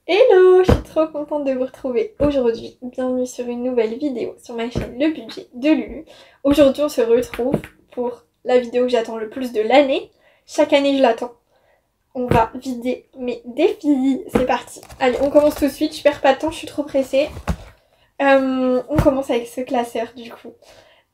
Hello, je suis trop contente de vous retrouver aujourd'hui. Bienvenue sur une nouvelle vidéo sur ma chaîne Le Budget de Lulu. Aujourd'hui on se retrouve pour la vidéo que j'attends le plus de l'année. Chaque année je l'attends. On va vider mes défis. C'est parti. Allez, on commence tout de suite. Je perds pas de temps, je suis trop pressée. On commence avec ce classeur du coup.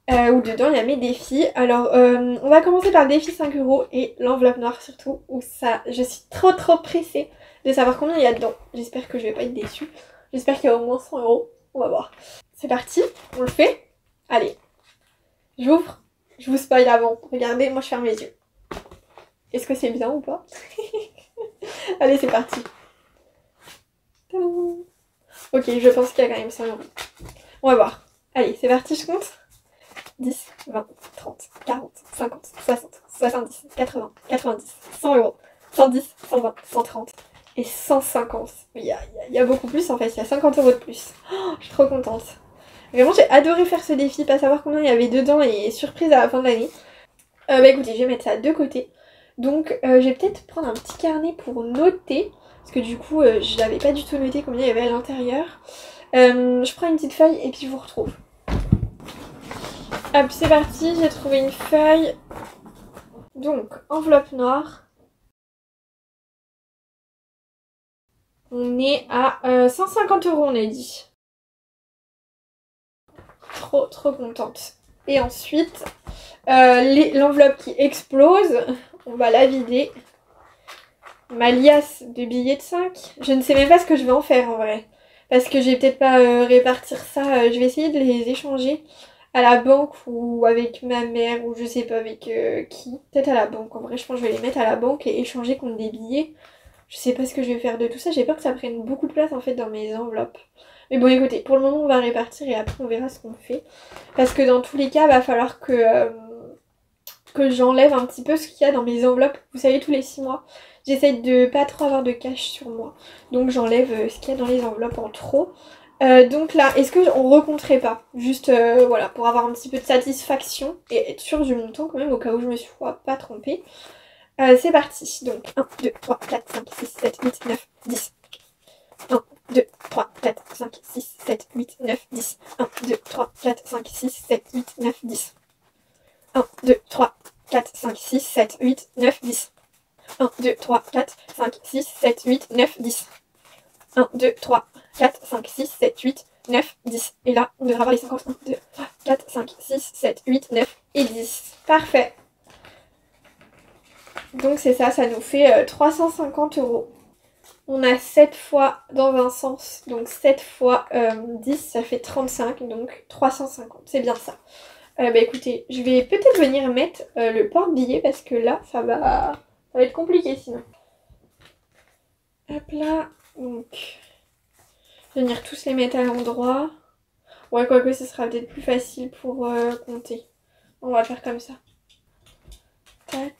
Où dedans il y a mes défis. Alors on va commencer par le défi 5 € et l'enveloppe noire surtout. Où ça, je suis trop pressée de savoir combien il y a dedans. J'espère que je vais pas être déçue. J'espère qu'il y a au moins 100 €. On va voir. C'est parti, on le fait. Allez, j'ouvre. Je vous spoil avant. Regardez, moi je ferme les yeux. Est-ce que c'est bien ou pas? Allez, c'est parti. Ok, je pense qu'il y a quand même 100 €. On va voir. Allez, c'est parti, je compte. 10, 20, 30, 40, 50, 60, 70, 80, 90, 100 €, 110, 120, 130 et 150. Il y a beaucoup plus en fait, il y a 50 € de plus. Oh, je suis trop contente. Vraiment, j'ai adoré faire ce défi, pas savoir combien il y avait dedans et surprise à la fin de l'année. Bah écoutez, je vais mettre ça de côté. Donc, je vais peut-être prendre un petit carnet pour noter. Parce que du coup, je n'avais pas du tout noté combien il y avait à l'intérieur. Je prends une petite feuille et puis je vous retrouve. Hop, c'est parti, j'ai trouvé une feuille. Donc, enveloppe noire. On est à 150 €, on a dit. Trop contente. Et ensuite, l'enveloppe qui explose, on va la vider. Ma liasse de billets de 5. Je ne sais même pas ce que je vais en faire en vrai. Parce que je vais peut-être pas répartir ça. Je vais essayer de les échanger à la banque ou avec ma mère ou je sais pas avec qui. Peut-être à la banque. En vrai, je pense que je vais les mettre à la banque et échanger contre des billets. Je sais pas ce que je vais faire de tout ça. J'ai peur que ça prenne beaucoup de place en fait dans mes enveloppes. Mais bon, écoutez, pour le moment, on va répartir et après, on verra ce qu'on fait. Parce que dans tous les cas, il va falloir que j'enlève un petit peu ce qu'il y a dans mes enveloppes. Vous savez, tous les 6 mois, j'essaye de pas trop avoir de cash sur moi. Donc j'enlève ce qu'il y a dans les enveloppes en trop. Donc là, est-ce qu'on recompterait pas? Juste, voilà, pour avoir un petit peu de satisfaction et être sûr du montant quand même, au cas où je me sois pas trompée. C'est parti. Donc 1, 2, 3, 4, 5, 6, 7, 8, 9, 10. 1, 2, 3, 4, 5, 6, 7, 8, 9, 10. 1, 2, 3, 4, 5, 6, 7, 8, 9, 10. 1, 2, 3, 4, 5, 6, 7, 8, 9, 10. 1, 2, 3, 4, 5, 6, 7, 8, 9, 10. 1, 2, 3, 4, 5, 6, 7, 8, 9, 10. Et là, on devra avoir les 50. 1, 2, 3, 4, 5, 6, 7, 8, 9 et 10. Parfait. Donc c'est ça, ça nous fait 350 €. On a 7 fois dans un sens, donc 7 fois 10, ça fait 35, donc 350. C'est bien ça. Bah écoutez, je vais peut-être venir mettre le porte-billets parce que là, ça va être compliqué sinon. Hop là, donc je vais venir tous les mettre à l'endroit. Ouais, quoique ce sera peut-être plus facile pour compter. On va faire comme ça. Tac.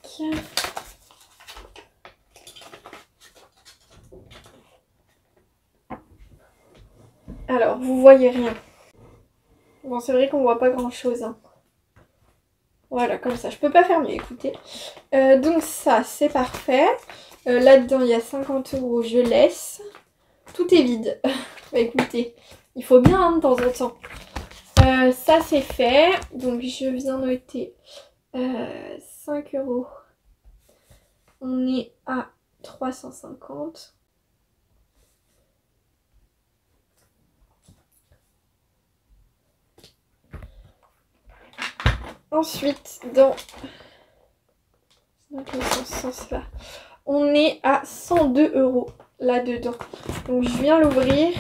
Alors, vous voyez rien. Bon, c'est vrai qu'on voit pas grand-chose, hein. Voilà, comme ça. Je peux pas faire mieux, écoutez. Donc ça, c'est parfait. Là-dedans, il y a 50 €, je laisse. Tout est vide. Bah écoutez, il faut bien hein, de temps en temps. Ça, c'est fait. Donc, je viens noter 5 €. On est à 350. Ensuite, dans ce sens-là, on est à 102 € là-dedans. Donc je viens l'ouvrir.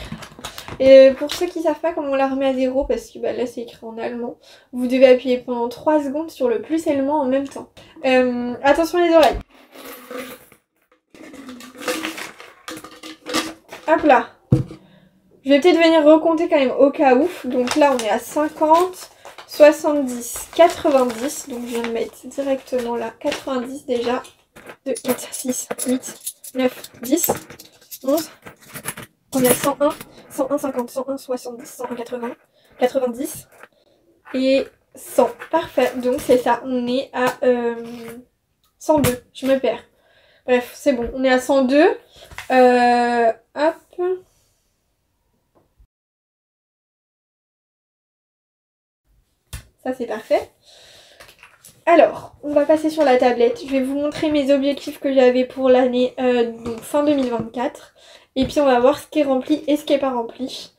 Et pour ceux qui savent pas comment on la remet à 0, parce que bah, là c'est écrit en allemand, vous devez appuyer pendant 3 secondes sur le plus et le moins en même temps. Attention les oreilles. Hop là. Je vais peut-être venir recompter quand même au cas où. Donc là on est à 50, 70, 90. Donc je viens de mettre directement là 90 déjà. 2, 4, 6, 8, 9, 10, 11. On est à 101, 101, 50, 101, 70, 101, 80, 90 et 100. Parfait, donc c'est ça. On est à 102. Je me perds. Bref, c'est bon. On est à 102. Hop. Ça c'est parfait. Alors, on va passer sur la tablette. Je vais vous montrer mes objectifs que j'avais pour l'année, donc fin 2024. Et puis on va voir ce qui est rempli et ce qui n'est pas rempli.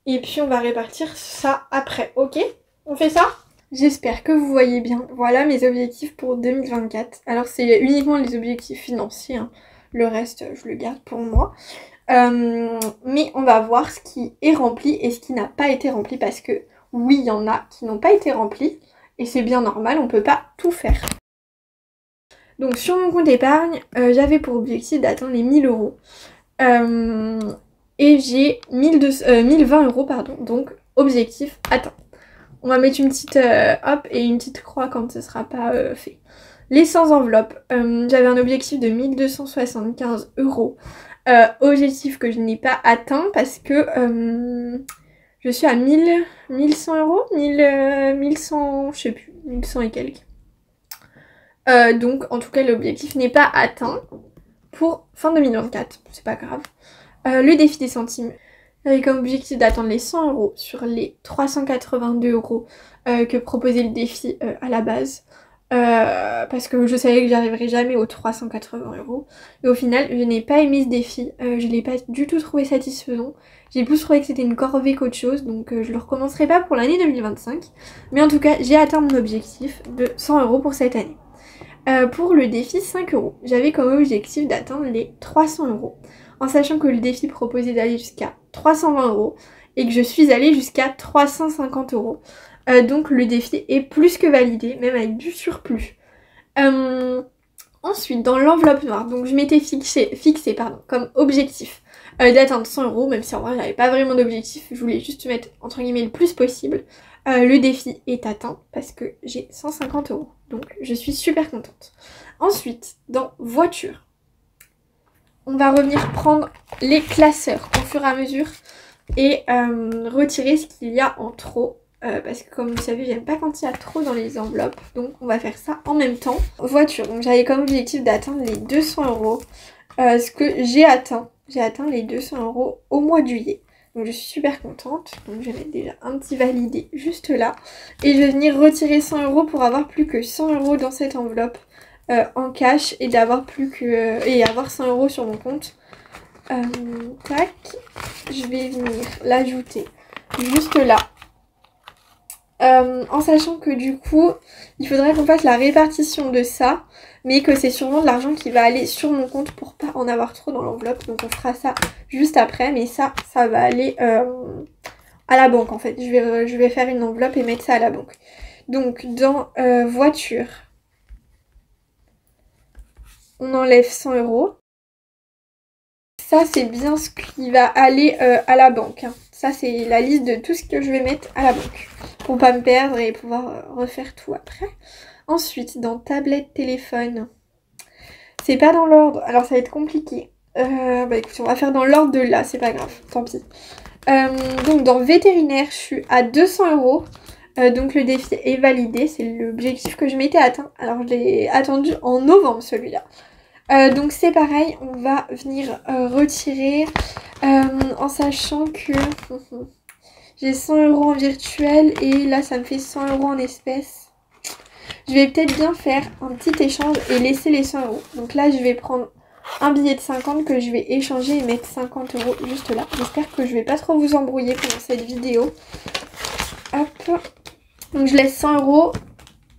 Et puis on va répartir ça après, ok? On fait ça? J'espère que vous voyez bien. Voilà mes objectifs pour 2024. Alors c'est uniquement les objectifs financiers, hein. Le reste je le garde pour moi. Mais on va voir ce qui est rempli et ce qui n'a pas été rempli parce que oui, il y en a qui n'ont pas été remplis et c'est bien normal, on peut pas tout faire. Donc sur mon compte épargne, j'avais pour objectif d'atteindre les 1000 euros. Et j'ai 1020 euros, pardon, donc objectif atteint. On va mettre une petite hop et une petite croix quand ce sera pas fait. Les 100 enveloppes, j'avais un objectif de 1275 euros. Objectif que je n'ai pas atteint parce que je suis à 1100 euros, 1100, je sais plus, 1100 et quelques. Donc en tout cas l'objectif n'est pas atteint pour fin 2024, c'est pas grave. Le défi des centimes, j'avais comme objectif d'atteindre les 100 euros sur les 382 euros que proposait le défi à la base. Parce que je savais que j'arriverais jamais aux 380 euros. Et au final, je n'ai pas aimé ce défi. Je l'ai pas du tout trouvé satisfaisant. J'ai plus trouvé que c'était une corvée qu'autre chose. Donc je le recommencerai pas pour l'année 2025. Mais en tout cas, j'ai atteint mon objectif de 100 euros pour cette année. Pour le défi 5 euros, j'avais comme objectif d'atteindre les 300 euros. En sachant que le défi proposait d'aller jusqu'à 320 euros et que je suis allée jusqu'à 350 euros. Donc le défi est plus que validé, même avec du surplus. Ensuite, dans l'enveloppe noire, donc je m'étais fixé comme objectif d'atteindre 100 euros, même si en vrai j'avais pas vraiment d'objectif, je voulais juste mettre entre guillemets le plus possible. Le défi est atteint parce que j'ai 150 euros, donc je suis super contente. Ensuite, dans voiture, on va revenir prendre les classeurs au fur et à mesure et retirer ce qu'il y a en trop. Parce que comme vous savez, j'aime pas quand il y a trop dans les enveloppes, donc on va faire ça en même temps. Voiture, donc j'avais comme objectif d'atteindre les 200 euros, ce que j'ai atteint. J'ai atteint les 200 euros au mois de juillet, donc je suis super contente. Donc je vais mettre déjà un petit validé juste là, et je vais venir retirer 100 euros pour avoir plus que 100 euros dans cette enveloppe en cash et d'avoir et avoir 100 euros sur mon compte. Tac, je vais venir l'ajouter juste là. En sachant que du coup, il faudrait qu'on fasse la répartition de ça, mais que c'est sûrement de l'argent qui va aller sur mon compte pour pas en avoir trop dans l'enveloppe. Donc on fera ça juste après, mais ça va aller à la banque en fait. Je vais faire une enveloppe et mettre ça à la banque. Donc dans voiture, on enlève 100 euros. Ça c'est bien ce qui va aller à la banque, hein. Ça c'est la liste de tout ce que je vais mettre à la banque pour pas me perdre et pouvoir refaire tout après. Ensuite dans tablette, téléphone, c'est pas dans l'ordre, alors ça va être compliqué. Bah écoute, on va faire dans l'ordre de là, c'est pas grave, tant pis. Donc dans vétérinaire, je suis à 200 euros. Donc le défi est validé, c'est l'objectif que je m'étais atteint. Alors je l'ai attendu en novembre celui-là. Donc c'est pareil, on va venir retirer en sachant que j'ai 100 euros en virtuel et là ça me fait 100 euros en espèces. Je vais peut-être bien faire un petit échange et laisser les 100 euros. Donc là je vais prendre un billet de 50 que je vais échanger et mettre 50 euros juste là. J'espère que je vais pas trop vous embrouiller pendant cette vidéo. Hop. Donc je laisse 100 euros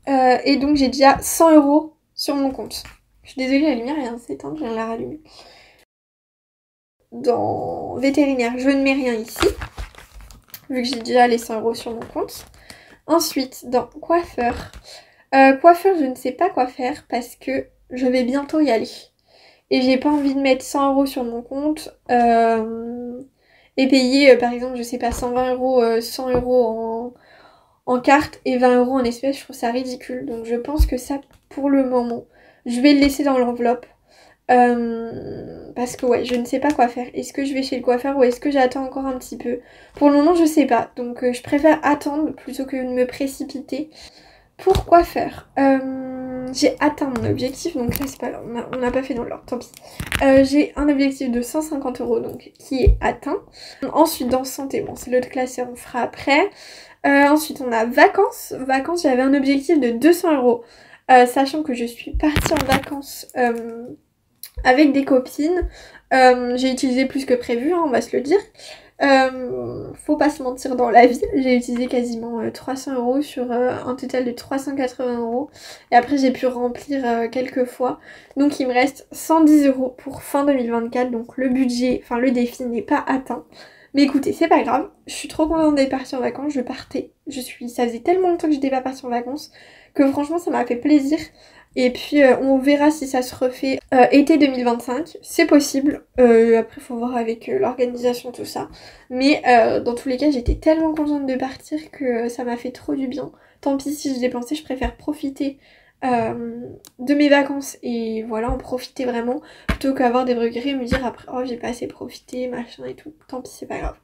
et donc j'ai déjà 100 euros sur mon compte. Je suis désolée, la lumière vient de s'éteindre, je viens de la rallumer. Dans vétérinaire, je ne mets rien ici, vu que j'ai déjà les 100 euros sur mon compte. Ensuite, dans coiffeur. Coiffeur, je ne sais pas quoi faire parce que je vais bientôt y aller. Et j'ai pas envie de mettre 100 euros sur mon compte et payer, par exemple, je sais pas, 120 euros, 100 euros en carte et 20 euros en espèces. Je trouve ça ridicule. Donc je pense que ça, pour le moment, je vais le laisser dans l'enveloppe parce que ouais, je ne sais pas quoi faire. Est-ce que je vais chez le coiffeur ou est-ce que j'attends encore un petit peu? Pour le moment, je sais pas. Donc je préfère attendre plutôt que de me précipiter. Pour coiffeur, j'ai atteint mon objectif, donc là c'est pas grave, on n'a pas fait dans l'ordre, tant pis. J'ai un objectif de 150 € donc qui est atteint. Ensuite dans santé, bon c'est l'autre classeur, on fera après. Ensuite on a vacances. Vacances, j'avais un objectif de 200 €. Sachant que je suis partie en vacances avec des copines. J'ai utilisé plus que prévu, hein, on va se le dire. Faut pas se mentir dans la vie, j'ai utilisé quasiment 300 € sur un total de 380 €. Et après j'ai pu remplir quelques fois. Donc il me reste 110 € pour fin 2024. Donc le budget, enfin le défi n'est pas atteint. Mais écoutez, c'est pas grave, je suis trop contente d'être partie en vacances, je partais. Ça faisait tellement longtemps que j'étais pas partie en vacances que franchement ça m'a fait plaisir. Et puis on verra si ça se refait été 2025, c'est possible. Après faut voir avec l'organisation tout ça. Mais dans tous les cas j'étais tellement contente de partir que ça m'a fait trop du bien. Tant pis si je dépensais, je préfère profiter de mes vacances et voilà, en profiter vraiment plutôt qu'avoir des regrets et me dire après oh j'ai pas assez profité machin et tout. Tant pis, c'est pas grave.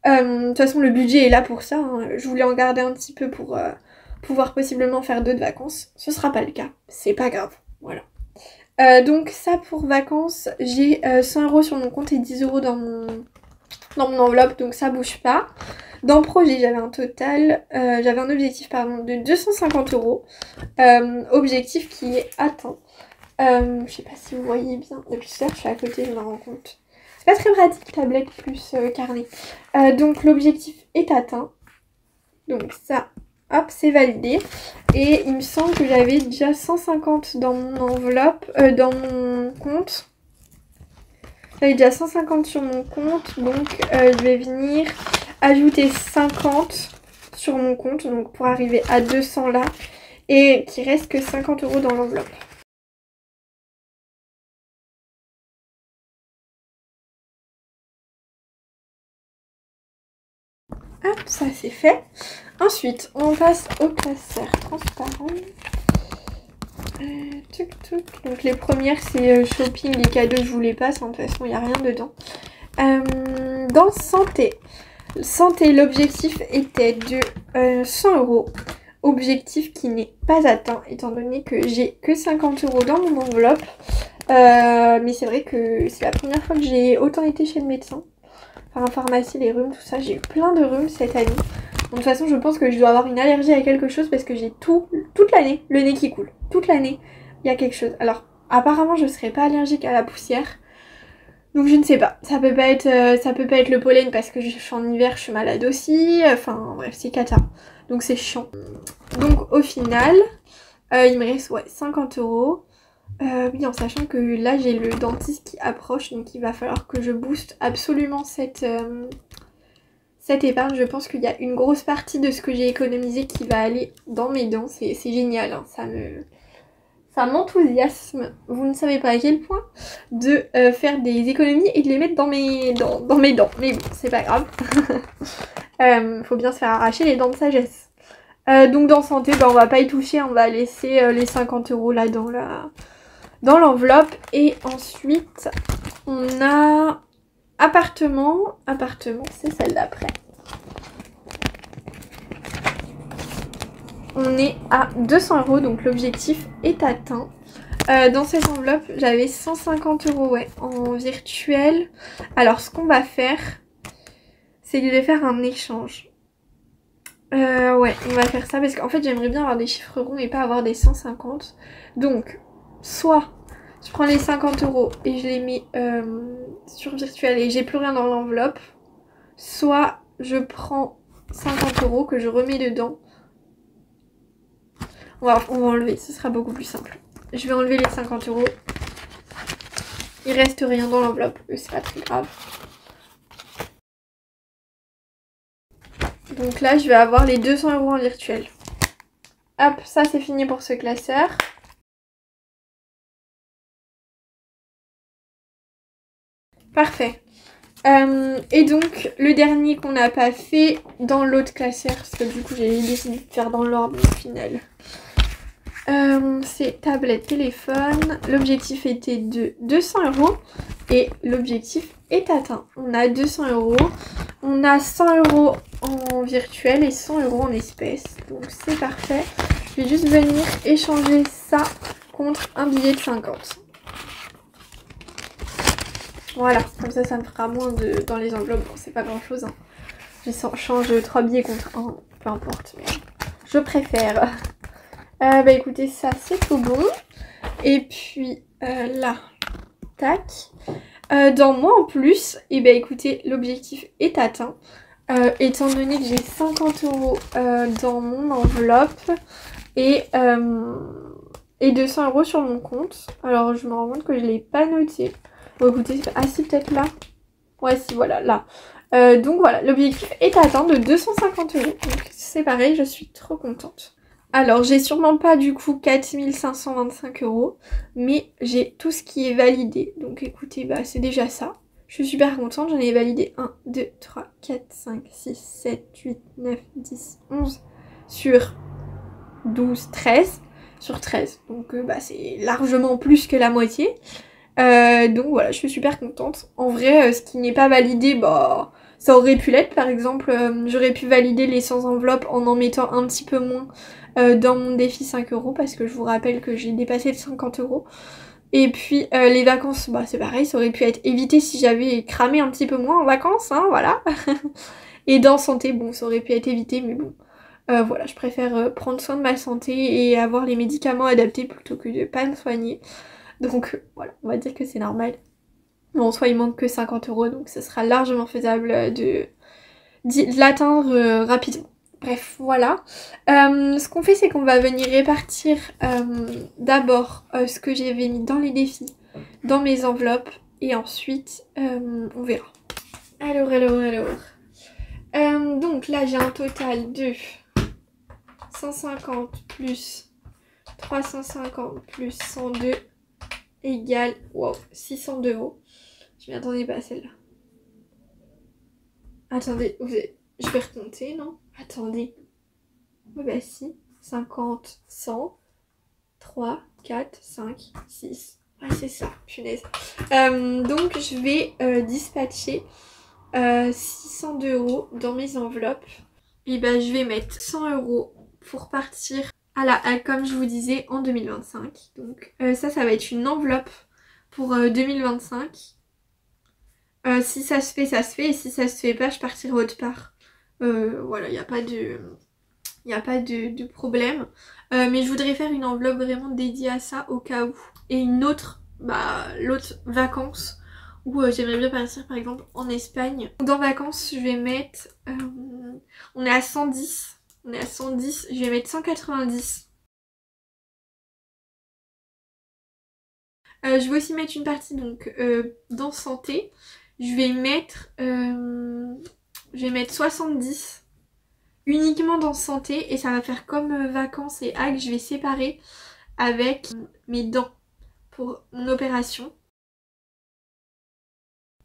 De toute façon le budget est là pour ça, hein. Je voulais en garder un petit peu pour pouvoir possiblement faire d'autres vacances. Ce sera pas le cas, c'est pas grave, voilà. Donc ça pour vacances, j'ai 100 € sur mon compte et 10 € dans mon enveloppe, donc ça bouge pas. Dans projet, j'avais un objectif pardon, de 250 €. Objectif qui est atteint. Je sais pas si vous voyez bien. Depuis tout à l'heure, je suis à côté, je me rends compte. C'est pas très pratique, tablette plus carnet. Donc l'objectif est atteint. Donc ça, hop, c'est validé. Et il me semble que j'avais déjà 150 dans mon enveloppe, dans mon compte. J'avais déjà 150 sur mon compte, donc je vais venir ajouter 50 sur mon compte, donc pour arriver à 200 là, et qu'il reste que 50 € dans l'enveloppe. Hop, ça c'est fait. Ensuite, on passe au classeur transparent. Donc les premières c'est shopping, les cadeaux je vous les passe, hein, de toute façon il n'y a rien dedans. Dans santé, l'objectif était de 100 €. Objectif qui n'est pas atteint étant donné que j'ai que 50 € dans mon enveloppe. Mais c'est vrai que c'est la première fois que j'ai autant été chez le médecin. Enfin, en pharmacie, les rhumes, tout ça, j'ai eu plein de rhumes cette année. Donc, de toute façon, je pense que je dois avoir une allergie à quelque chose parce que j'ai toute l'année le nez qui coule. Toute l'année, il y a quelque chose. Alors, apparemment, je serais pas allergique à la poussière. Donc, je ne sais pas. Ça peut pas être le pollen parce que je suis en hiver, je suis malade aussi. Enfin, bref, c'est cata. Donc, c'est chiant. Donc, au final, il me reste 50 €. Oui, en sachant que là, j'ai le dentiste qui approche. Donc, il va falloir que je booste absolument cette épargne. Je pense qu'il y a une grosse partie de ce que j'ai économisé qui va aller dans mes dents. C'est génial, hein. Ça m'enthousiasme. Vous ne savez pas à quel point de faire des économies et de les mettre dans mes dents. Mais bon, c'est pas grave. Faut bien se faire arracher les dents de sagesse. Donc dans santé, on va pas y toucher. On va laisser les 50 € là dans l'enveloppe. Et ensuite, on a... Appartement, c'est celle d'après. On est à 200 €, donc l'objectif est atteint. Dans cette enveloppe, j'avais 150 € en virtuel. Alors, ce qu'on va faire, c'est que je vais faire un échange. Ouais, on va faire ça parce qu'en fait, j'aimerais bien avoir des chiffres ronds et pas avoir des 150. Donc, soit... je prends les 50 € et je les mets sur virtuel et j'ai plus rien dans l'enveloppe. Soit je prends 50 € que je remets dedans. On va enlever, ce sera beaucoup plus simple. Je vais enlever les 50 €. Il reste rien dans l'enveloppe, c'est pas très grave. Donc là, je vais avoir les 200 € en virtuel. Hop, ça c'est fini pour ce classeur. Parfait. Et donc, le dernier qu'on n'a pas fait dans l'autre classeur, parce que du coup, j'ai décidé de faire dans l'ordre final. C'est tablette, téléphone. L'objectif était de 200 € et l'objectif est atteint. On a 200 €. On a 100 € en virtuel et 100 € en espèces. Donc, c'est parfait. je vais juste venir échanger ça contre un billet de 50. Voilà, comme ça me fera moins dans les enveloppes. Bon, c'est pas grand chose, hein. Je change 3 billets contre 1, peu importe, mais je préfère. Bah écoutez, ça c'est tout bon. Et puis là, tac. Dans moi en plus, et bah écoutez, l'objectif est atteint. Étant donné que j'ai 50 € dans mon enveloppe et 200 € sur mon compte. Alors je me rends compte que je l'ai pas noté. Bon écoutez, ah si peut-être là. Ouais si voilà, là. Donc voilà, l'objectif est atteint de 250 €. Donc c'est pareil, je suis trop contente. Alors j'ai sûrement pas du coup 4525 €, mais j'ai tout ce qui est validé. Donc écoutez, bah c'est déjà ça. Je suis super contente, j'en ai validé 1, 2, 3, 4, 5, 6, 7, 8, 9, 10, 11 sur 12, 13. Sur 13, donc bah, c'est largement plus que la moitié. Donc voilà, je suis super contente. En vrai, ce qui n'est pas validé, bah ça aurait pu l'être. Par exemple, j'aurais pu valider les 100 enveloppes en mettant un petit peu moins dans mon défi 5 € parce que je vous rappelle que j'ai dépassé le 50 €. Et puis les vacances, bah c'est pareil, ça aurait pu être évité si j'avais cramé un petit peu moins en vacances, hein, voilà. Et dans santé, bon, ça aurait pu être évité, mais bon. Voilà, je préfère prendre soin de ma santé et avoir les médicaments adaptés plutôt que de pas me soigner. Donc voilà, on va dire que c'est normal. Bon, en soi, il manque que 50 €, donc ce sera largement faisable de l'atteindre rapidement. Bref, voilà. Ce qu'on fait, c'est qu'on va venir répartir d'abord ce que j'avais mis dans les défis, dans mes enveloppes, et ensuite, on verra. Alors. Donc là, j'ai un total de 150 plus 350 plus 102 égale, wow, 602 €. Je m'y attendais pas à celle-là. Attendez, je vais recompter, non? Attendez. Oui, bah si. 50, 100, 3, 4, 5, 6. Ah, c'est ça, punaise. Donc, je vais dispatcher 602 € dans mes enveloppes. Et bah, je vais mettre 100 € pour partir comme je vous disais, en 2025. Donc, ça va être une enveloppe pour 2025. Si ça se fait, ça se fait. Et si ça se fait pas, je partirai autre part. Voilà, il n'y a pas de problème. Mais je voudrais faire une enveloppe vraiment dédiée à ça au cas où. Et une autre, l'autre vacances où j'aimerais bien partir par exemple en Espagne. Dans vacances, je vais mettre... on est à 110. On est à 110. Je vais mettre 190. Je vais aussi mettre une partie donc dans santé. Je vais mettre 70 uniquement dans santé et ça va faire comme vacances et hack. Je vais séparer avec mes dents pour mon opération.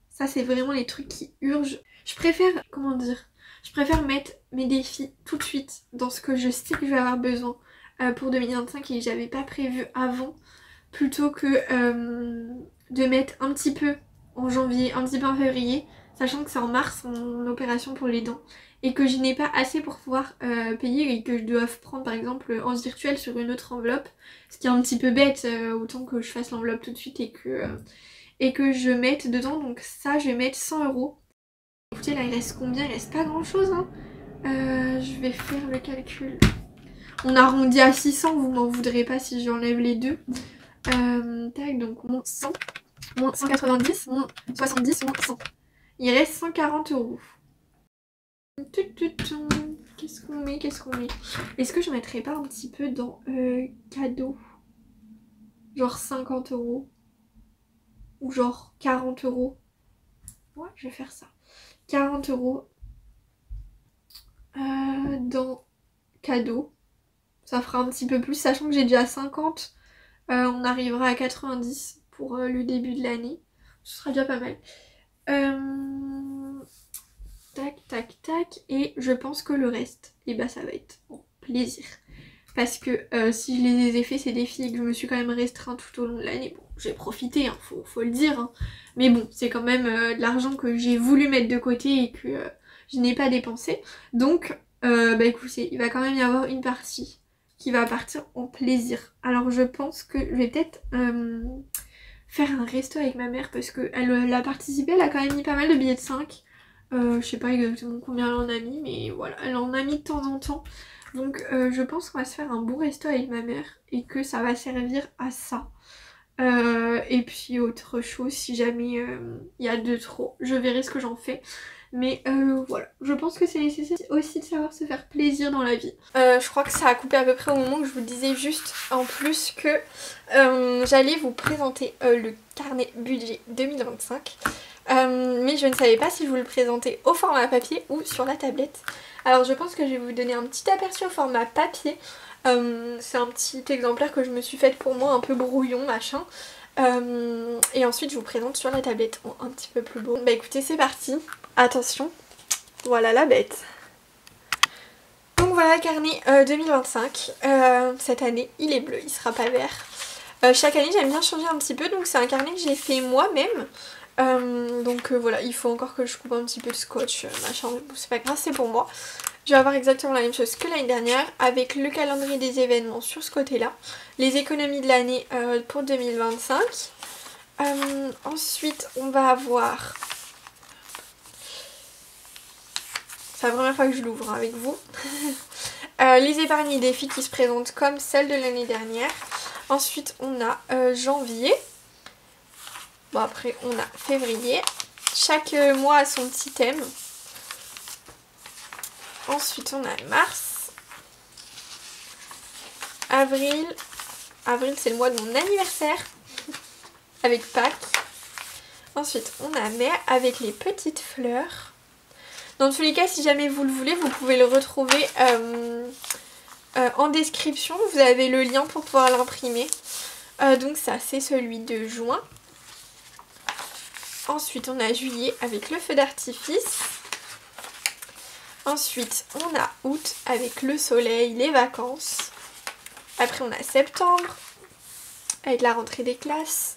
Ça c'est vraiment les trucs qui urgent. Je préfère, comment dire, je préfère mettre mes défis tout de suite dans ce que je sais que je vais avoir besoin pour 2025 et que j'avais pas prévu avant, plutôt que de mettre un petit peu en janvier, un petit peu en février, sachant que c'est en mars mon opération pour les dents et que je n'ai pas assez pour pouvoir payer et que je dois prendre par exemple en virtuel sur une autre enveloppe, ce qui est un petit peu bête, autant que je fasse l'enveloppe tout de suite et que je mette dedans. Donc ça, je vais mettre 100 €. Écoutez, là il reste combien? Il reste pas grand chose, hein. Je vais faire le calcul. On arrondit à 600, vous m'en voudrez pas si j'enlève les deux. Tac, donc moins 100, moins 190, moins 70, moins 100. Il reste 140 €. Qu'est-ce qu'on met? Est-ce que je mettrais pas un petit peu dans cadeau? Genre 50 € ou genre 40 €. Ouais, je vais faire ça. 40 € dans cadeau. Ça fera un petit peu plus, sachant que j'ai déjà 50. On arrivera à 90 pour le début de l'année. Ce sera déjà pas mal. Tac. Et je pense que le reste, ça va être en plaisir. Parce que si je les ai fait ces défis et que je me suis quand même restreint tout au long de l'année, bon, j'ai profité, hein, faut le dire. Hein. Mais bon, c'est quand même de l'argent que j'ai voulu mettre de côté et que je n'ai pas dépensé. Donc, écoutez, il va quand même y avoir une partie qui va partir en plaisir. Alors je pense que je vais peut-être faire un resto avec ma mère parce qu'elle a participé, elle a quand même mis pas mal de billets de 5. Je sais pas exactement combien elle en a mis, mais voilà, elle en a mis de temps en temps. Donc je pense qu'on va se faire un bon resto avec ma mère et que ça va servir à ça. Et puis autre chose, si jamais il y a de trop, je verrai ce que j'en fais. Mais voilà, je pense que c'est nécessaire aussi de savoir se faire plaisir dans la vie. Je crois que ça a coupé à peu près au moment où je vous disais juste en plus que j'allais vous présenter le carnet budget 2025. Mais je ne savais pas si je vous le présentais au format papier ou sur la tablette. Alors je pense que je vais vous donner un petit aperçu au format papier. C'est un petit exemplaire que je me suis faite pour moi, un peu brouillon machin. Et ensuite je vous présente sur la tablette en un petit peu plus beau. Bah écoutez, c'est parti. Attention, voilà la bête. Donc voilà le carnet 2025. Cette année il est bleu, il sera pas vert. Chaque année j'aime bien changer un petit peu, donc c'est un carnet que j'ai fait moi-même. Donc voilà, il faut encore que je coupe un petit peu de scotch, machin, c'est pas grave, c'est pour moi. Je vais avoir exactement la même chose que l'année dernière, avec le calendrier des événements sur ce côté-là, les économies de l'année pour 2025. Ensuite, on va avoir... C'est la première fois que je l'ouvre avec vous. Les épargnes et défis qui se présentent comme celles de l'année dernière. Ensuite, on a janvier. Bon, après, on a février. Chaque mois a son petit thème. Ensuite, on a mars. Avril. Avril, c'est le mois de mon anniversaire. Avec Pâques. Ensuite, on a mai avec les petites fleurs. Dans tous les cas, si jamais vous le voulez, vous pouvez le retrouver en description. Vous avez le lien pour pouvoir l'imprimer. Donc ça, c'est celui de juin. Ensuite, on a juillet avec le feu d'artifice. Ensuite, on a août avec le soleil, les vacances. Après, on a septembre avec la rentrée des classes.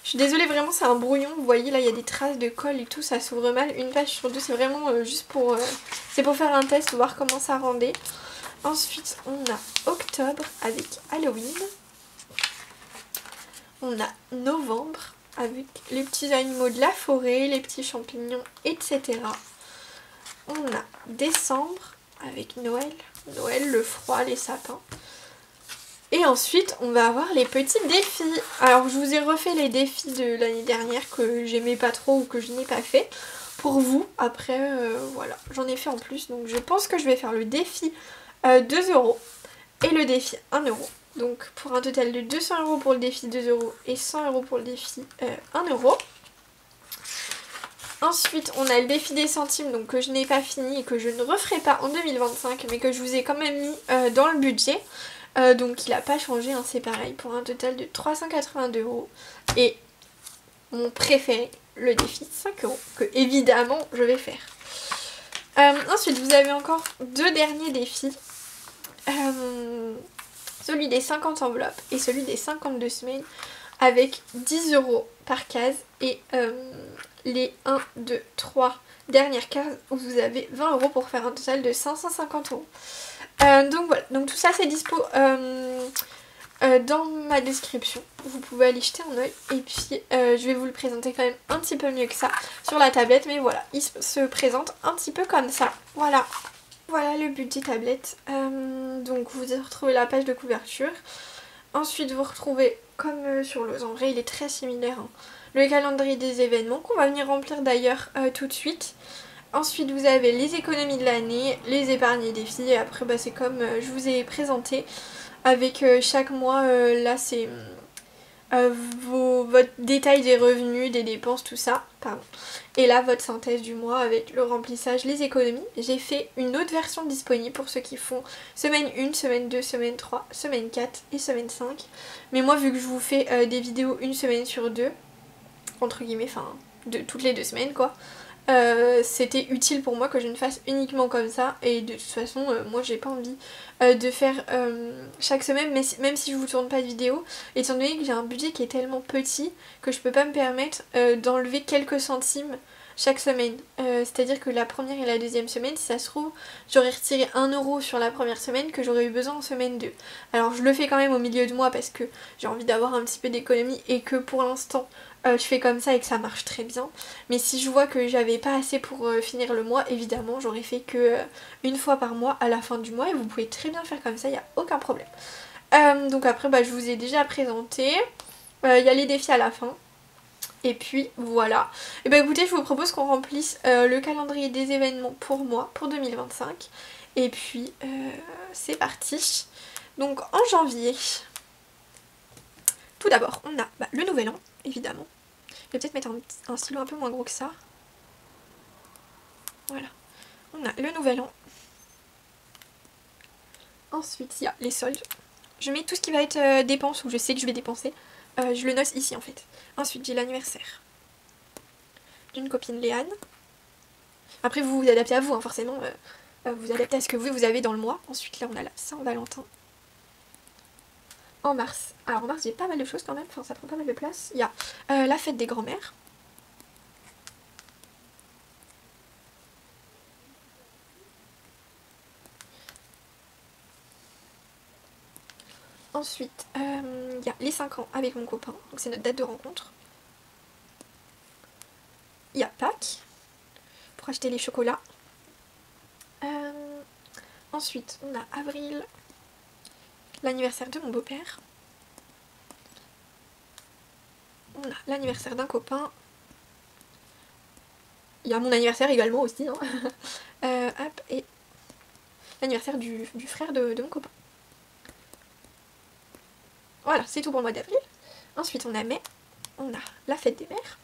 Je suis désolée, vraiment, c'est un brouillon. Vous voyez, là, il y a des traces de colle et tout. Ça s'ouvre mal. Une page sur deux, c'est vraiment juste pour... c'est pour faire un test, voir comment ça rendait. Ensuite, on a octobre avec Halloween. On a novembre avec les petits animaux de la forêt, les petits champignons, etc. On a décembre avec Noël. Noël, le froid, les sapins. Et ensuite, on va avoir les petits défis. Alors, je vous ai refait les défis de l'année dernière que j'aimais pas trop ou que je n'ai pas fait. Pour vous, après, voilà, j'en ai fait en plus. Donc, je pense que je vais faire le défi 2 € et le défi 1 €. Donc, pour un total de 200 € pour le défi 2 € et 100 € pour le défi 1 €. Ensuite, on a le défi des centimes, donc que je n'ai pas fini et que je ne referai pas en 2025, mais que je vous ai quand même mis dans le budget. Donc il n'a pas changé, hein, c'est pareil, pour un total de 382 €. Et mon préféré, le défi 5 €, que évidemment je vais faire. Ensuite, vous avez encore deux derniers défis. Celui des 50 enveloppes et celui des 52 semaines, avec 10 € par case et les 1, 2, 3 dernières cases où vous avez 20 € pour faire un total de 550 €. Donc voilà, donc tout ça c'est dispo dans ma description, vous pouvez aller jeter un oeil et puis je vais vous le présenter quand même un petit peu mieux que ça sur la tablette, mais voilà, il se présente un petit peu comme ça, voilà. Voilà le budget tablette, donc vous retrouvez la page de couverture, ensuite vous retrouvez comme sur Loose, en vrai il est très similaire, hein, le calendrier des événements qu'on va venir remplir d'ailleurs tout de suite. Ensuite vous avez les économies de l'année, les épargnes et défis, et après bah, c'est comme je vous ai présenté avec chaque mois, là c'est votre détail des revenus, des dépenses, tout ça, pardon. Et là votre synthèse du mois avec le remplissage, les économies. J'ai fait une autre version disponible pour ceux qui font semaine 1, semaine 2, semaine 3, semaine 4 et semaine 5. Mais moi vu que je vous fais des vidéos une semaine sur deux, entre guillemets, enfin toutes les 2 semaines quoi, c'était utile pour moi que je ne fasse uniquement comme ça, et de toute façon moi j'ai pas envie de faire chaque semaine, mais même si je vous tourne pas de vidéo, étant donné que j'ai un budget qui est tellement petit que je peux pas me permettre d'enlever quelques centimes chaque semaine. C'est-à-dire que la première et la deuxième semaine, si ça se trouve, j'aurais retiré 1 euro sur la première semaine que j'aurais eu besoin en semaine 2. Alors je le fais quand même au milieu de mois parce que j'ai envie d'avoir un petit peu d'économie et que pour l'instant je fais comme ça et que ça marche très bien. Mais si je vois que j'avais pas assez pour finir le mois, évidemment j'aurais fait que une fois par mois à la fin du mois et vous pouvez très bien faire comme ça, il n'y a aucun problème. Donc après je vous ai déjà présenté, il y a les défis à la fin. Et puis voilà. Et bah écoutez, je vous propose qu'on remplisse le calendrier des événements pour moi, pour 2025. Et puis c'est parti. Donc en janvier, tout d'abord, on a le nouvel an, évidemment. Je vais peut-être mettre un stylo un peu moins gros que ça. Voilà. On a le nouvel an. Ensuite, il y a les soldes. Je mets tout ce qui va être dépenses où je sais que je vais dépenser. Je le note ici en fait. Ensuite, j'ai l'anniversaire d'une copine, Léane. Après, vous vous adaptez à vous, hein, forcément. Vous adaptez à ce que vous avez dans le mois. Ensuite, là, on a la Saint-Valentin. En mars. Alors, en mars, j'ai pas mal de choses quand même. Enfin, ça prend pas mal de place. Il y a la fête des grands-mères. Ensuite, il y a les 5 ans avec mon copain. Donc, c'est notre date de rencontre. Il y a Pâques. Pour acheter les chocolats. Ensuite, on a avril. L'anniversaire de mon beau-père. On a l'anniversaire d'un copain. Il y a mon anniversaire également aussi. Hein. Hop, et l'anniversaire du frère de mon copain. Voilà, c'est tout pour le mois d'avril. Ensuite, on a mai. On a la fête des mères.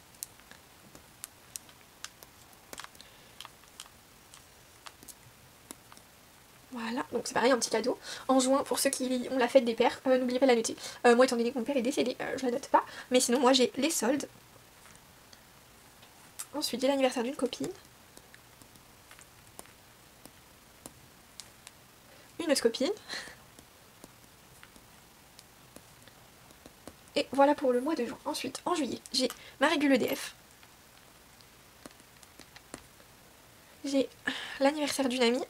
Voilà, donc c'est pareil, un petit cadeau. En juin, pour ceux qui ont la fête des pères, n'oubliez pas de la noter. Moi, étant donné que mon père est décédé, je la note pas. Mais sinon, moi, j'ai les soldes. Ensuite, j'ai l'anniversaire d'une copine. Une autre copine. Et voilà pour le mois de juin. Ensuite, en juillet, j'ai ma régule EDF. J'ai l'anniversaire d'une amie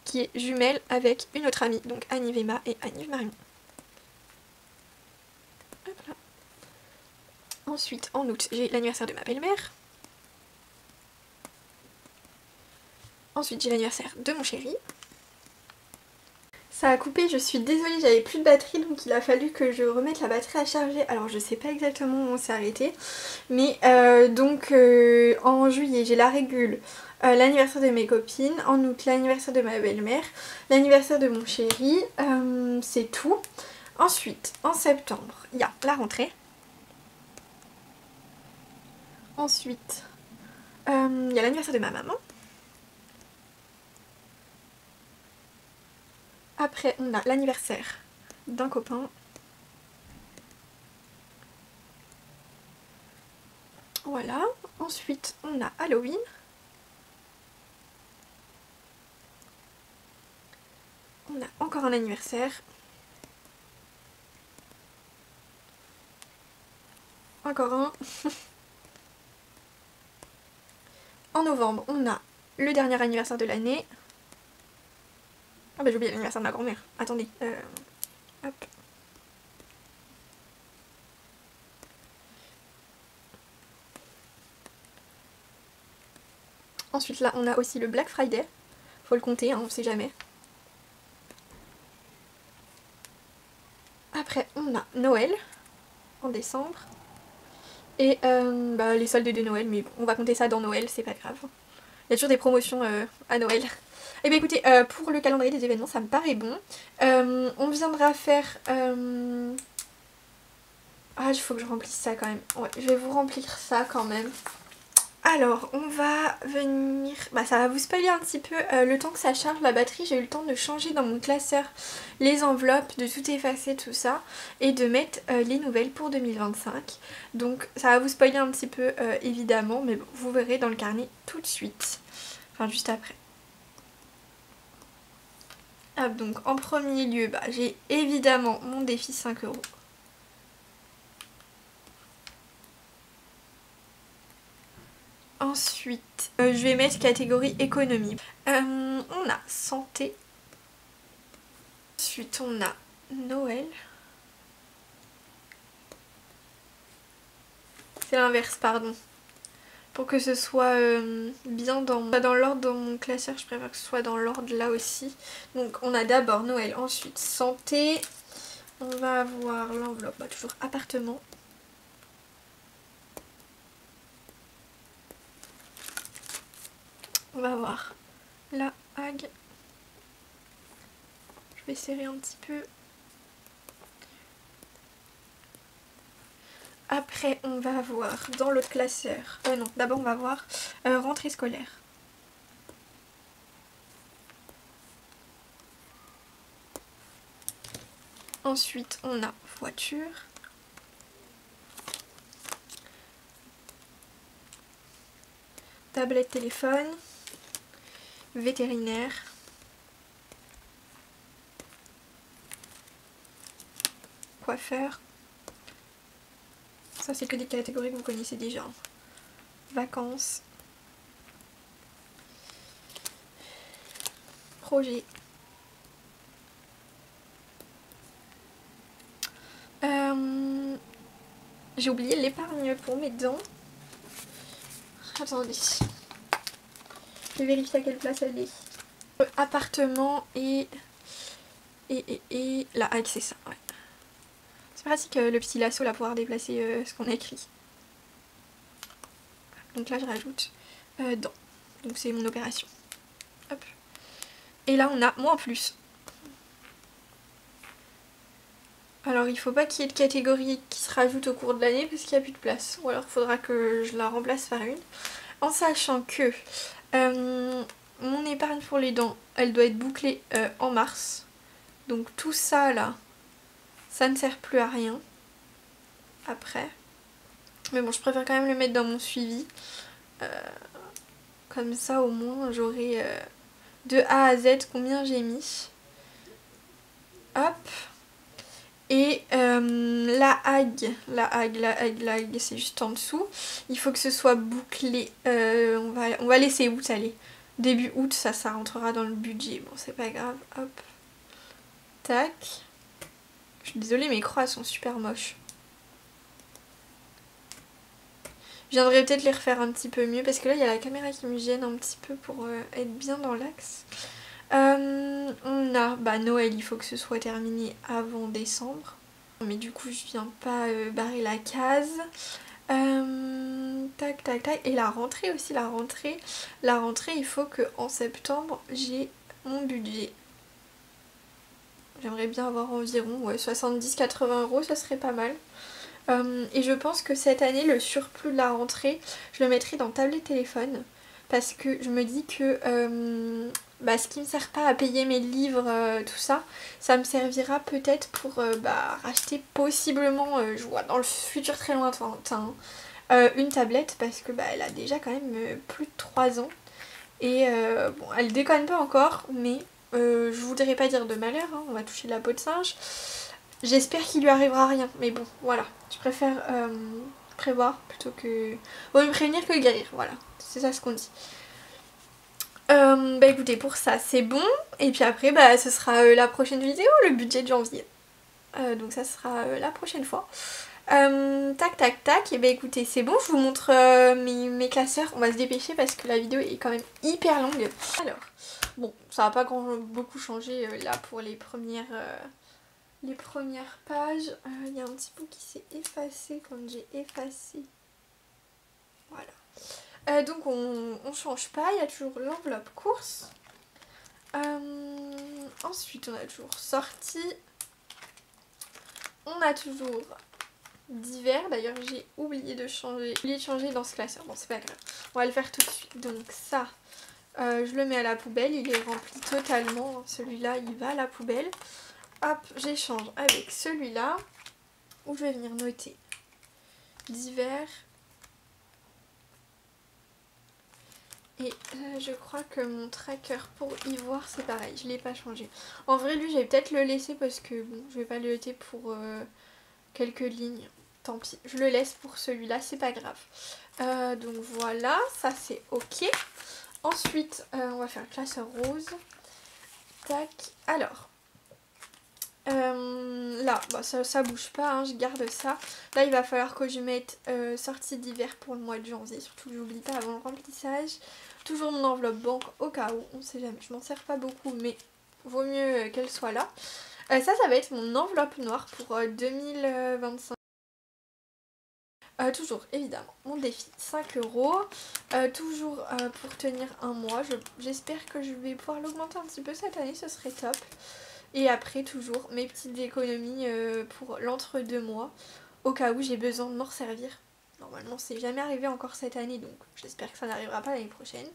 qui est jumelle avec une autre amie, donc Annie Véma et Annie Marion. Hop là. Ensuite, en août, j'ai l'anniversaire de ma belle-mère. Ensuite, j'ai l'anniversaire de mon chéri. Ça a coupé, je suis désolée, j'avais plus de batterie, donc il a fallu que je remette la batterie à charger. Alors je sais pas exactement où on s'est arrêté, mais en juillet j'ai la régule, l'anniversaire de mes copines, en août l'anniversaire de ma belle-mère, l'anniversaire de mon chéri, c'est tout. Ensuite, en septembre, il y a la rentrée. Ensuite, il y a l'anniversaire de ma maman. Après, on a l'anniversaire d'un copain. Voilà. Ensuite, on a Halloween. On a encore un anniversaire. Encore un. En novembre, on a le dernier anniversaire de l'année. Ah bah j'ai oublié l'anniversaire de ma grand-mère. Attendez. Hop. Ensuite là on a aussi le Black Friday. Faut le compter, hein, on sait jamais. Après on a Noël en décembre. Et les soldes de Noël, mais bon, on va compter ça dans Noël, c'est pas grave. Il y a toujours des promotions à Noël. Et bien écoutez, pour le calendrier des événements, ça me paraît bon. On viendra faire... Ah, il faut que je remplisse ça quand même. Ouais, je vais vous remplir ça quand même. Alors, on va venir... ça va vous spoiler un petit peu. Le temps que ça charge la batterie, j'ai eu le temps de changer dans mon classeur les enveloppes, de tout effacer, tout ça. Et de mettre les nouvelles pour 2025. Donc, ça va vous spoiler un petit peu, évidemment. Mais bon, vous verrez dans le carnet tout de suite. Enfin, juste après. Ah, donc, en premier lieu, j'ai évidemment mon défi 5 €. Ensuite, je vais mettre catégorie économie. On a santé. Ensuite, on a Noël. C'est l'inverse, pardon. Pour que ce soit bien dans l'ordre dans mon classeur, je préfère que ce soit dans l'ordre là aussi. Donc on a d'abord Noël, ensuite santé. On va avoir l'enveloppe, bah, toujours appartement. On va avoir la Hague. Je vais serrer un petit peu. Après, on va avoir dans l'autre classeur... non, d'abord on va voir rentrée scolaire. Ensuite, on a voiture. Tablette, téléphone. Vétérinaire. Coiffeur. Ça, c'est que des catégories que vous connaissez déjà. Vacances. Projet. J'ai oublié l'épargne pour mes dents. Attendez. Je vais vérifier à quelle place elle est. Appartement et la Hague, c'est ça, ouais. C'est pratique le petit lasso là pour pouvoir déplacer ce qu'on a écrit. Donc là je rajoute dents. Donc c'est mon opération. Hop. Et là on a moins plus. Alors il faut pas qu'il y ait de catégorie qui se rajoute au cours de l'année parce qu'il n'y a plus de place. Ou alors il faudra que je la remplace par une. En sachant que mon épargne pour les dents, elle doit être bouclée en mars. Donc tout ça là, ça ne sert plus à rien après. Mais bon, je préfère quand même le mettre dans mon suivi. Comme ça au moins j'aurai de A à Z combien j'ai mis. Hop. Et la Hague, c'est juste en dessous. Il faut que ce soit bouclé. On va laisser août aller. Début août, ça rentrera dans le budget. Bon, c'est pas grave. Hop. Tac. Je suis désolée, mes croix sont super moches. Je viendrai peut-être les refaire un petit peu mieux parce que là, il y a la caméra qui me gêne un petit peu pour être bien dans l'axe. On a Noël, il faut que ce soit terminé avant décembre. Mais du coup je viens pas barrer la case. Tac tac tac. Et la rentrée aussi, la rentrée il faut que en septembre j'ai mon budget. J'aimerais bien avoir environ 70-80 €, ça serait pas mal. Et je pense que cette année le surplus de la rentrée je le mettrai dans tablette téléphone. Parce que je me dis que ce qui ne me sert pas à payer mes livres, tout ça, ça me servira peut-être pour racheter possiblement, je vois dans le futur très lointain, une tablette parce que elle a déjà quand même plus de 3 ans. Et bon, elle déconne pas encore, mais je voudrais pas dire de malheur, hein, on va toucher de la peau de singe. J'espère qu'il lui arrivera rien, mais bon, voilà, je préfère prévoir plutôt que... Vaut mieux prévenir que guérir, voilà, c'est ça ce qu'on dit. Écoutez, pour ça c'est bon, et puis après ce sera la prochaine vidéo, le budget de janvier. Donc ça sera la prochaine fois. Tac tac tac, et écoutez c'est bon, je vous montre mes classeurs, on va se dépêcher parce que la vidéo est quand même hyper longue. Alors, bon, ça va pas beaucoup changer là pour les premières pages. Il y a un petit bout qui s'est effacé quand j'ai effacé. Voilà. Donc on change pas, il y a toujours l'enveloppe course. Ensuite on a toujours sortie. On a toujours divers. D'ailleurs j'ai oublié de changer dans ce classeur. Bon c'est pas grave, on va le faire tout de suite. Donc ça je le mets à la poubelle, il est rempli totalement. Celui-là il va à la poubelle. Hop, j'échange avec celui-là où je vais venir noter divers. Et je crois que mon tracker pour ivoire c'est pareil, je l'ai pas changé. En vrai lui je vais peut-être le laisser parce que bon, je vais pas le noter pour quelques lignes. Tant pis, je le laisse pour celui-là, c'est pas grave. Donc voilà, ça c'est ok. Ensuite, on va faire le classeur rose. Tac. Alors, là, bah, ça bouge pas, hein, je garde ça. Là, il va falloir que je mette sortie d'hiver pour le mois de janvier. Surtout que j'oublie pas avant le remplissage. Toujours mon enveloppe banque au cas où, on sait jamais. Je m'en sers pas beaucoup, mais vaut mieux qu'elle soit là. Ça va être mon enveloppe noire pour 2025. Toujours, évidemment, mon défi, 5 €. Toujours pour tenir un mois. J'espère que je vais pouvoir l'augmenter un petit peu cette année, ce serait top. Et après, toujours mes petites économies pour l'entre-deux mois, au cas où j'ai besoin de m'en resservir. Normalement, c'est jamais arrivé encore cette année, donc j'espère que ça n'arrivera pas l'année prochaine.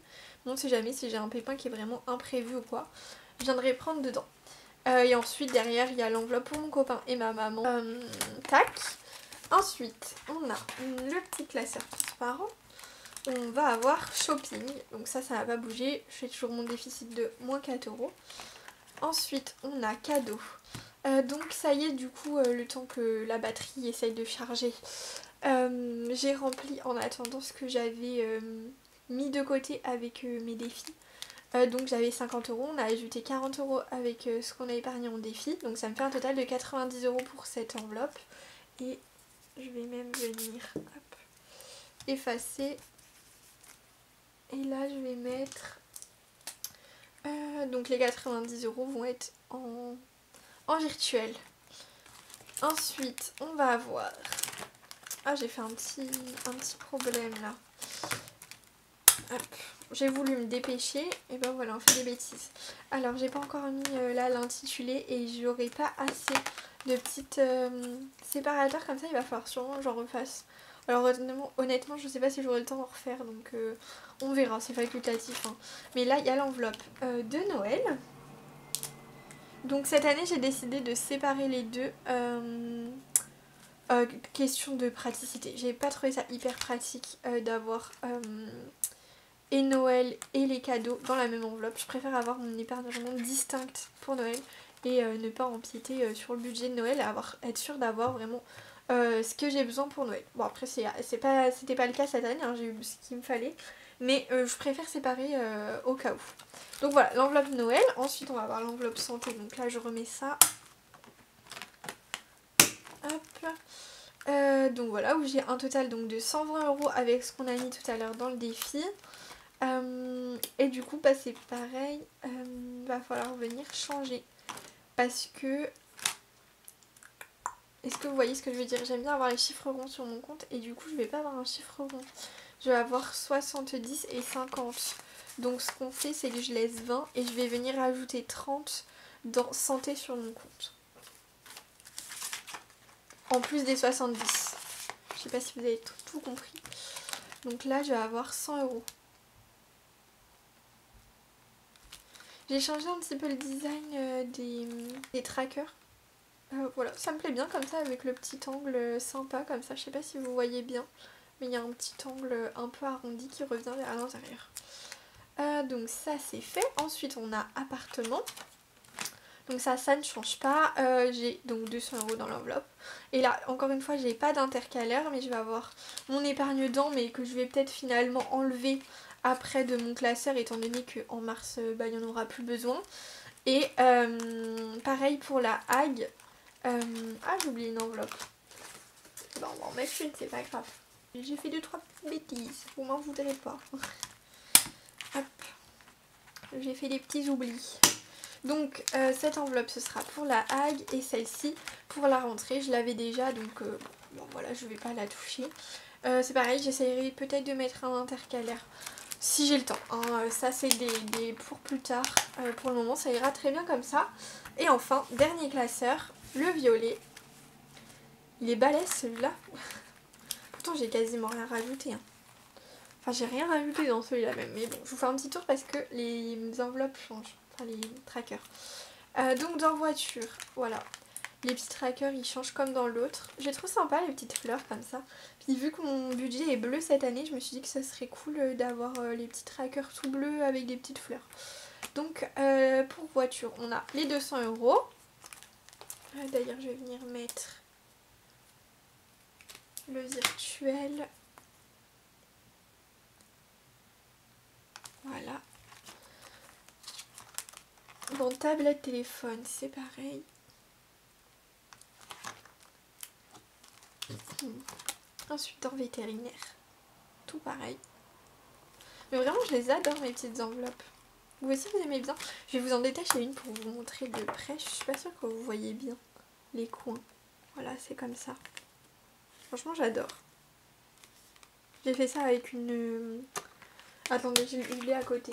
Mais on sait jamais si j'ai un pépin qui est vraiment imprévu ou quoi. Je viendrai prendre dedans. Et ensuite, derrière, il y a l'enveloppe pour mon copain et ma maman. Tac. Ensuite, on a le petit classeur transparent. On va avoir shopping. Donc ça va pas bouger. Je fais toujours mon déficit de moins 4 €. Ensuite, on a cadeau. Donc ça y est, du coup, le temps que la batterie essaye de charger, j'ai rempli en attendant ce que j'avais mis de côté avec mes défis. Donc j'avais 50 €, on a ajouté 40 € avec ce qu'on a épargné en défi. Donc ça me fait un total de 90 € pour cette enveloppe. Et je vais même venir effacer. Et là je vais mettre... donc les 90 € vont être en virtuel. Ensuite on va avoir... Ah, j'ai fait un petit problème là. Hop. J'ai voulu me dépêcher et ben voilà, on fait des bêtises. Alors j'ai pas encore mis là l'intitulé et j'aurai pas assez de petites séparateurs comme ça, il va falloir sûrement que j'en refasse. Alors honnêtement je sais pas si j'aurai le temps d'en refaire, donc on verra, c'est facultatif, hein. Mais là il y a l'enveloppe de Noël. Donc cette année j'ai décidé de séparer les deux. Question de praticité, j'ai pas trouvé ça hyper pratique d'avoir et Noël et les cadeaux dans la même enveloppe. Je préfère avoir mon épargne vraiment distincte pour Noël et ne pas empiéter sur le budget de Noël et être sûre d'avoir vraiment ce que j'ai besoin pour Noël. Bon après c'était pas le cas cette année, hein, j'ai eu ce qu'il me fallait, mais je préfère séparer au cas où. Donc voilà, l'enveloppe Noël. Ensuite on va avoir l'enveloppe santé, donc là je remets ça. Hop. Donc voilà, où j'ai un total donc de 120 € avec ce qu'on a mis tout à l'heure dans le défi. Et du coup bah c'est pareil, va falloir venir changer parce que... Est-ce que vous voyez ce que je veux dire? J'aime bien avoir les chiffres ronds sur mon compte et du coup je vais pas avoir un chiffre rond. Je vais avoir 70 et 50. Donc ce qu'on fait c'est que je laisse 20 et je vais venir ajouter 30 dans santé sur mon compte. En plus des 70. Je sais pas si vous avez tout compris. Donc là je vais avoir 100 €. J'ai changé un petit peu le design des trackers. Voilà, ça me plaît bien comme ça avec le petit angle sympa comme ça. Je sais pas si vous voyez bien, mais il y a un petit angle un peu arrondi qui revient vers l'intérieur. Donc ça c'est fait. Ensuite on a appartement. Donc ça ne change pas. J'ai donc 200 € dans l'enveloppe. Et là encore une fois j'ai pas d'intercalaire, mais je vais avoir mon épargne dents, mais que je vais peut-être finalement enlever après de mon classeur étant donné qu'en mars bah, il n'y en aura plus besoin. Et pareil pour la Hague. Ah j'ai oublié une enveloppe. Bon, on va en mettre une, c'est pas grave. J'ai fait 2-3 bêtises, vous m'en voudrez pas. Hop. J'ai fait des petits oublis. Donc cette enveloppe ce sera pour la Hague et celle-ci pour la rentrée. Je l'avais déjà donc bon voilà, je vais pas la toucher. C'est pareil, j'essayerai peut-être de mettre un intercalaire si j'ai le temps, hein. Ça c'est des pour plus tard. Pour le moment ça ira très bien comme ça. Et enfin, dernier classeur, le violet. Il est balèze celui-là. Pourtant j'ai quasiment rien rajouté, hein. Enfin j'ai rien rajouté dans celui-là même. Mais bon, je vous fais un petit tour parce que les enveloppes changent. Enfin les trackers. Donc dans voiture, voilà. Les petits trackers ils changent comme dans l'autre. J'ai trouvé sympa les petites fleurs comme ça. Puis vu que mon budget est bleu cette année, je me suis dit que ça serait cool d'avoir les petits trackers tout bleus avec des petites fleurs. Donc pour voiture, on a les 200 €. D'ailleurs je vais venir mettre le virtuel. Bon, tablette, téléphone, c'est pareil. Ensuite, dans vétérinaire, tout pareil. Mais vraiment, je les adore, mes petites enveloppes. Vous aussi, vous aimez bien? Je vais vous en détacher une pour vous montrer de près. Je suis pas sûre que vous voyez bien les coins. Voilà, c'est comme ça. Franchement, j'adore. J'ai fait ça avec une... Attendez, je l'ai à côté.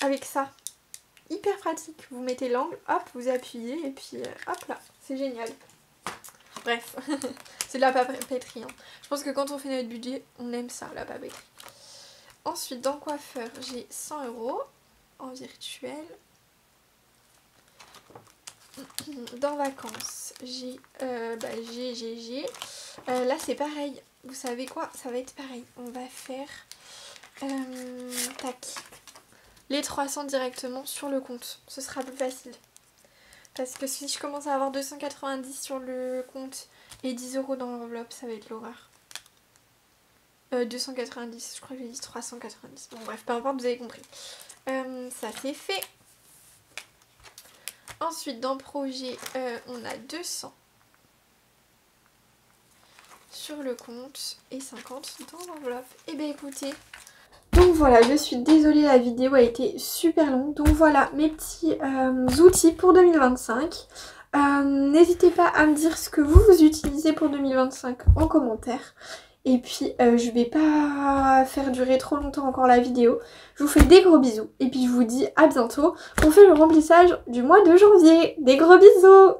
Avec ça. Hyper pratique. Vous mettez l'angle, hop, vous appuyez et puis hop là. C'est génial. Bref, c'est de la papeterie. Hein. Je pense que quand on fait notre budget, on aime ça, la papeterie. Ensuite, dans coiffeur, j'ai 100 € en virtuel. Dans vacances, j'ai là, c'est pareil. Vous savez quoi? Ça va être pareil. On va faire tac, les 300 directement sur le compte. Ce sera plus facile. Parce que si je commence à avoir 290 sur le compte et 10 € dans l'enveloppe, ça va être l'horreur. 290, je crois que j'ai dit 390. Bon bref, peu importe, vous avez compris. Ça c'est fait. Ensuite, dans projet, on a 200 sur le compte et 50 dans l'enveloppe. Et bien écoutez... Donc voilà, je suis désolée, la vidéo a été super longue. Donc voilà mes petits outils pour 2025. N'hésitez pas à me dire ce que vous utilisez pour 2025 en commentaire. Et puis je vais pas faire durer trop longtemps encore la vidéo. Je vous fais des gros bisous. Et puis je vous dis à bientôt. On fait le remplissage du mois de janvier. Des gros bisous!